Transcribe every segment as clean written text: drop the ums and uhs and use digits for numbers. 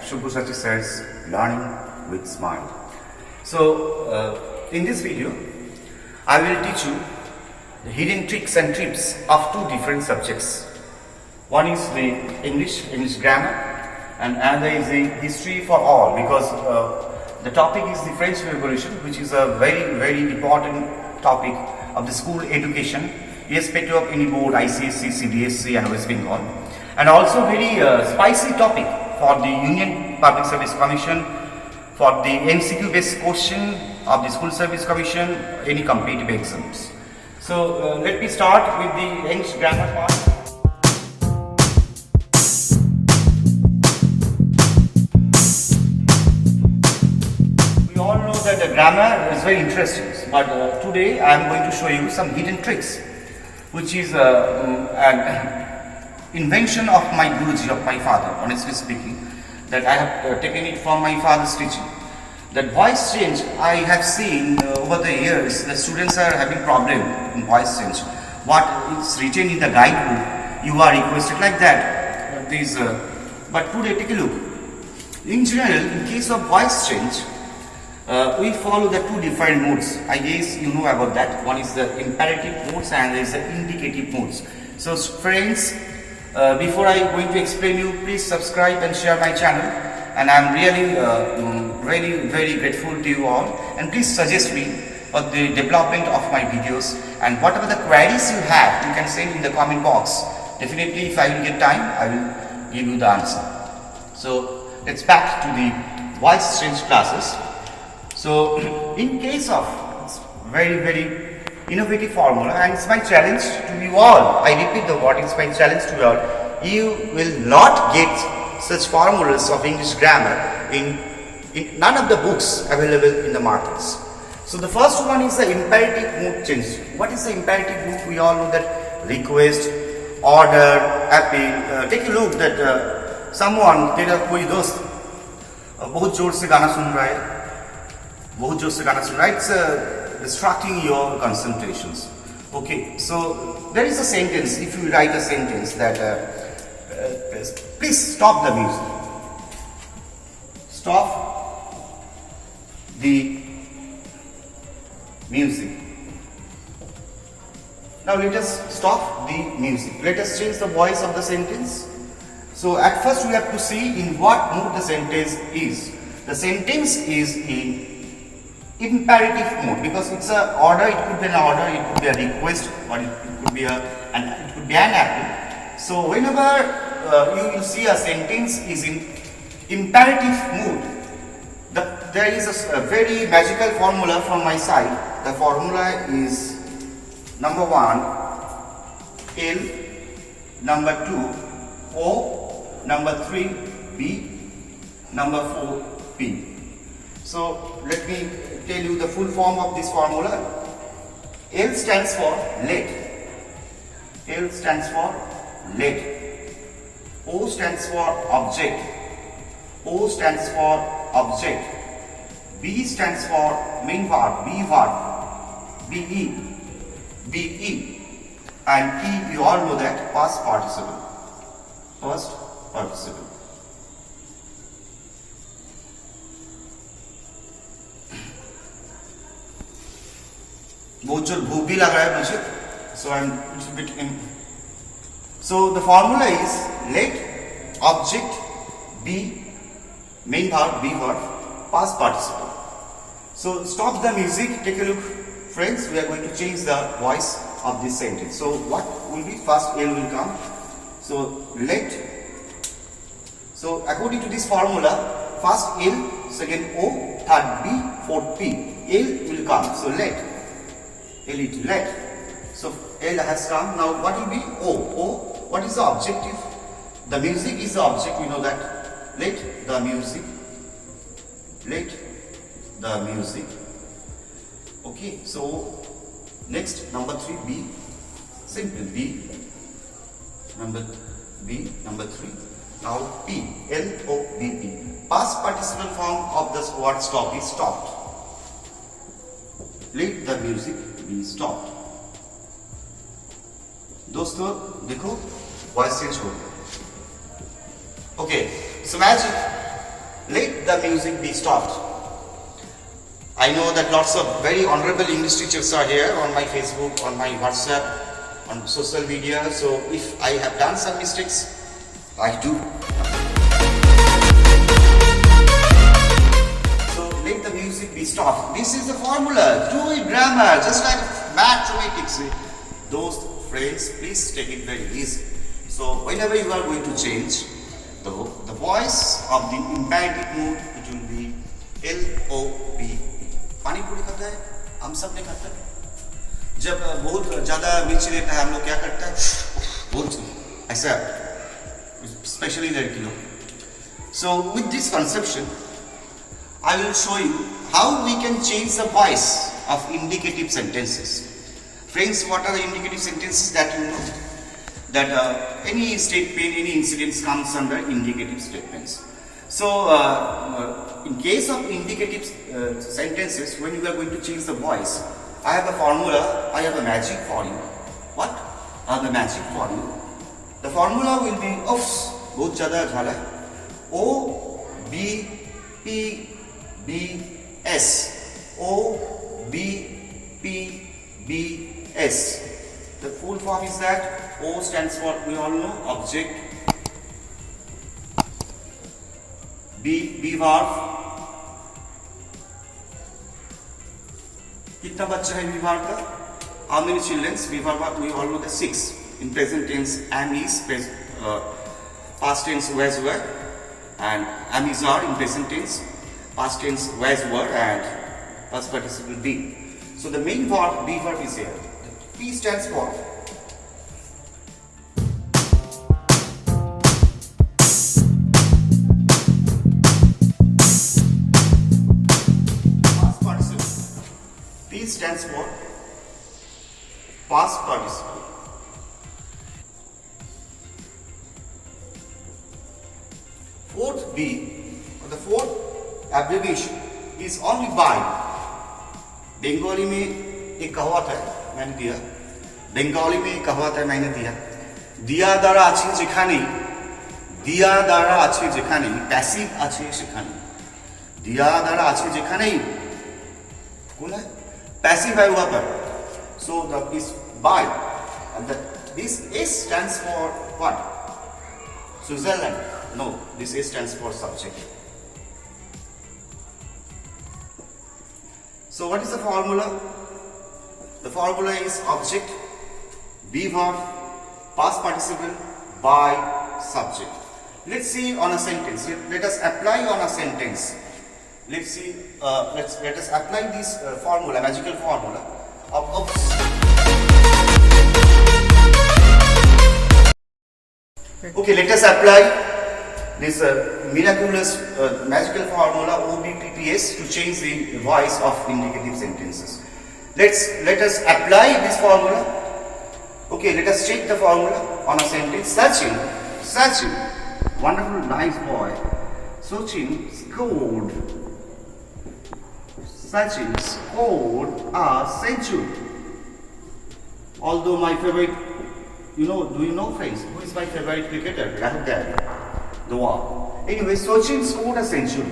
Shubhu says Learning with Smile. So, in this video, I will teach you the hidden tricks and tips of two different subjects. One is the English grammar, and another is the history for all, because the topic is the French Revolution, which is a very important topic of the school education, irrespective of any board, ICSE, CBSE and West Bengal, and also very spicy topic for the Union Public Service Commission, for the MCQ based question of the School Service Commission, any competitive exams. So let me start with the English grammar part. We all know that the grammar is very interesting, but today I am going to show you some hidden tricks, which is an invention of my Guruji, of my father, honestly speaking, that I have taken it from my father's teaching. That voice change, I have seen over the years, the students are having problem in voice change. What is written in the guidebook, you are requested like that. But today, take a look. In general, in case of voice change, we follow the two different modes. I guess you know about that. One is the imperative modes and there is the indicative modes. So friends, before I going to explain you, please subscribe and share my channel, and I am really very grateful to you all, and please suggest me for the development of my videos, and whatever the queries you have, you can send in the comment box. Definitely, if I will get time, I will give you the answer. So let's back to the voice change classes. So in case of very innovative formula, and it's my challenge to you all, I repeat the word, it's my challenge to you all, you will not get such formulas of English grammar in none of the books available in the markets. So the first one is the imperative mood change. What is the imperative mood? We all know that request, order, appeal. Take a look that someone tell a कोई दोस्त बहुत जोर से गाना सुन रहा है, बहुत जोर से गाना सुन रहा है, it's distracting your concentrations. Okay, so there is a sentence, if you write a sentence that please stop the music. Stop the music. Now let us stop the music. Let us change the voice of the sentence. So at first we have to see in what mood the sentence is. The sentence is in imperative mode, because it's an order. It could be an order, it could be a request, or it could be an appeal. So whenever you will see a sentence is in imperative mood, there is a very magical formula from my side. The formula is number 1 L, number 2 O, number 3 B, number 4 P. So let me tell you the full form of this formula. L stands for let. L stands for let. O stands for object. O stands for object. B stands for main verb. B verb. BE. BE. And P, you all know that, past participle. Past participle. बहुत जोर भूख भी लग रहा है मुझे, so I'm a bit in. So the formula is let, object, be, main verb, be verb, past participle. So stop the music. Take a look, friends. We are going to change the voice of this sentence. So what will be? First L will come. So let. So according to this formula, first L, second O, third B, fourth P. L will come. So let. Let. So L has come. Now what will be O? O, what is the objective? The music is the object, we know that. Let the music. Let the music. Okay, so next number 3 B. Simple B. Number 3. Now P. L O B P. Past participle form of this word stop is stopped. Let the music be stopped. दोस्तों देखो voice change हो गया. Okay, so magic. Let the music be stopped. I know that lots of very honorable English teachers are here on my Facebook, on my WhatsApp, on social media. So if I have done some mistakes, I do. So let the music be stopped. This is the formula. Do it grammar, just like mathematics. Those friends, please take it very easy. So whenever you are going to change the voice of the imperative mood, it will be LOPE. पानी पूरी खाता है, हम सब नहीं खाता है। जब बहुत ज़्यादा मिर्ची लेता है हम लोग क्या करता है, बहुत ऐसा, स्पेशली लड़की लोग। So with this conception, I will show you how we can change the voice of indicative sentences. Friends, what are the indicative sentences that you know? That any statement, any incidents comes under indicative statements. So, in case of indicative sentences, when you are going to change the voice, I have a formula, I have a magic for you. What? I have a magic for you. The formula will be OFS, बहुत ज़्यादा झाला है, O B P B S, O B P B S. The full form is that O stands for, we all know, object. B verb. कितना बच्चा है B verb का? How many children? B verb we all know the 6. In present tense, am is, past tense was were, and am is are in present tense, past tense was were, and past participle be. So the main verb B verb is here. P stands for stands for past participle. Fourth B, or the fourth abbreviation is only by. Bengali में एक कहावत है मैंने दिया, बंगाली में एक कहावत है मैंने दिया, दिया द्वारा आछे जेखाने, दिया द्वारा आछे जेखाने, पैसिव आछे सेखाने, दिया द्वारा आछे जेखाने, कौन है? Passive है वहाँ पर, so the is by, and this S stands for what? Switzerland. No, this S stands for subject. So what is the formula? The formula is object, be verb, past participle, by, subject. Let's see on a sentence. Let us apply on a sentence. Let's see. Let us apply this formula, magical formula of Okay, let us apply this miraculous magical formula OBPPS to change the voice of indicative sentences. Let us apply this formula. Okay, let us check the formula on a sentence. Sachin, wonderful, nice boy. Sachin scored a century. Although my favorite, do you know friends, who is my favorite cricketer? Rahul Dravid, Dua. Anyway, Sachin scored a century.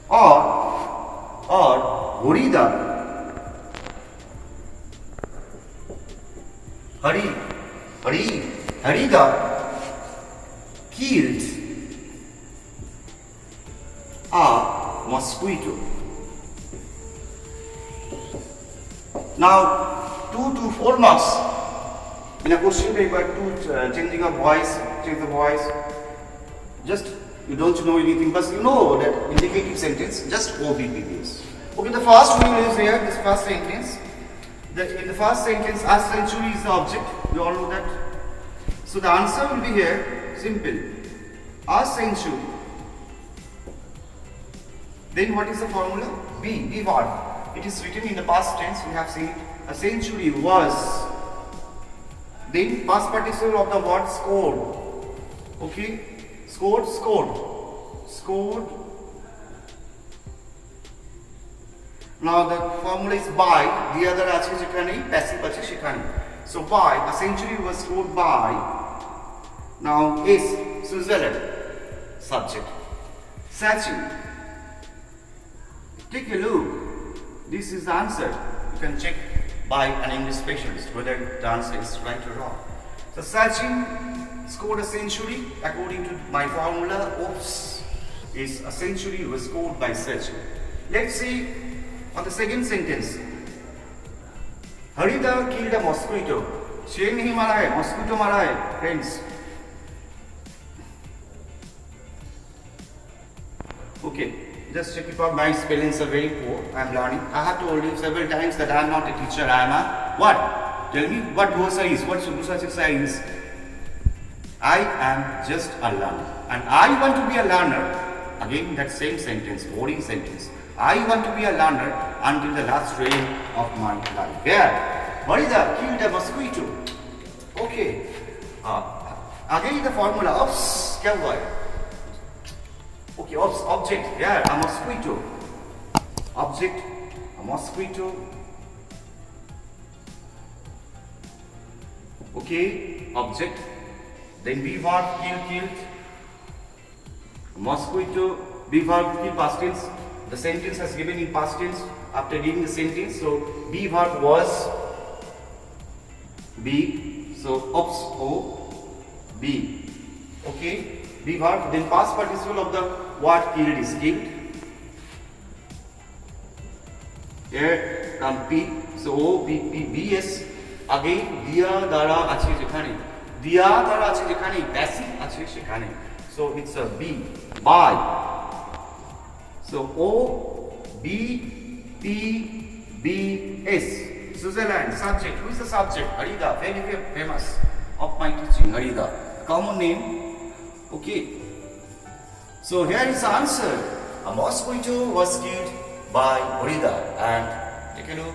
Or Harida killed a mosquito. Now, 2 to 4 marks in a question paper, changing a voice, change the voice. Just you don't know anything, but you know that indicative sentence, just OBPPS. Okay, the first rule is here, this first sentence. In the first sentence, a century is the object, you all know that. So the answer will be here, simple, a century. Then what is the formula? Be verb. It is written in the past tense, we have seen it. A century was. Then past participle of the word scored. Okay, scored. Now the formula is by, the other ache shekhane, passive ache shekhane. So by, a century was scored by. Now is Switzerland, subject. Searching. Take a look. This is the answer. You can check by an English specialist whether the answer is right or wrong. So Sachin scored a century according to my formula. Oops, is a century was scored by Sachin. Let's see on the second sentence. Haridhar killed a mosquito. She nahi mara hai, mosquito mara hai, friends. Okay, just check it out. My spellings are very poor. I am learning. I have told you several times that I am not a teacher. I am a what? Tell me what Dosa is. What Dosa is? I am just a learner. And I want to be a learner. Again, that same sentence, boring sentence. I want to be a learner until the last day of my life. Where? Haridhar killed a mosquito. Okay. Again, the formula. Oops, क्या हुआ है? Okay, object, yeah, a mosquito. Object, a mosquito. Okay, object. Then be verb, killed. Mosquito, be verb, kill, past tense. The sentence has given in past tense after reading the sentence. So, be verb was be. So, ops, O, be. Okay. Be verb, then past participle of the word killed is killed. Here come P, so O, P, P, B, S. Again, diya, dara, ache, jekhane. Diya, dara, ache, jekhane. Passive, ache, shekhane. So it's a B, by. So O, B, P, B, S. Switzerland, subject. Who is the subject? Haridhar, very famous of my teaching, Haridhar. Common name. Okay, so here is the answer. A mosquito was killed by Haridhar, and take a look,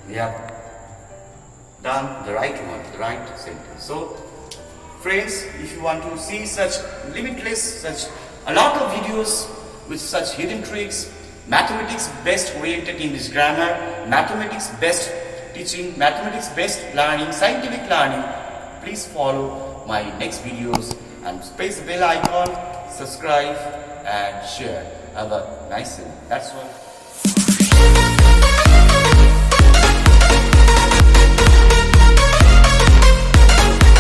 we have done the right one, the right sentence. So, friends, if you want to see such limitless, such a lot of videos with such hidden tricks, mathematics based oriented English grammar, mathematics based teaching, mathematics based learning, scientific learning, please follow my next videos. And press the bell icon, subscribe and share. Have a nice day. That's all.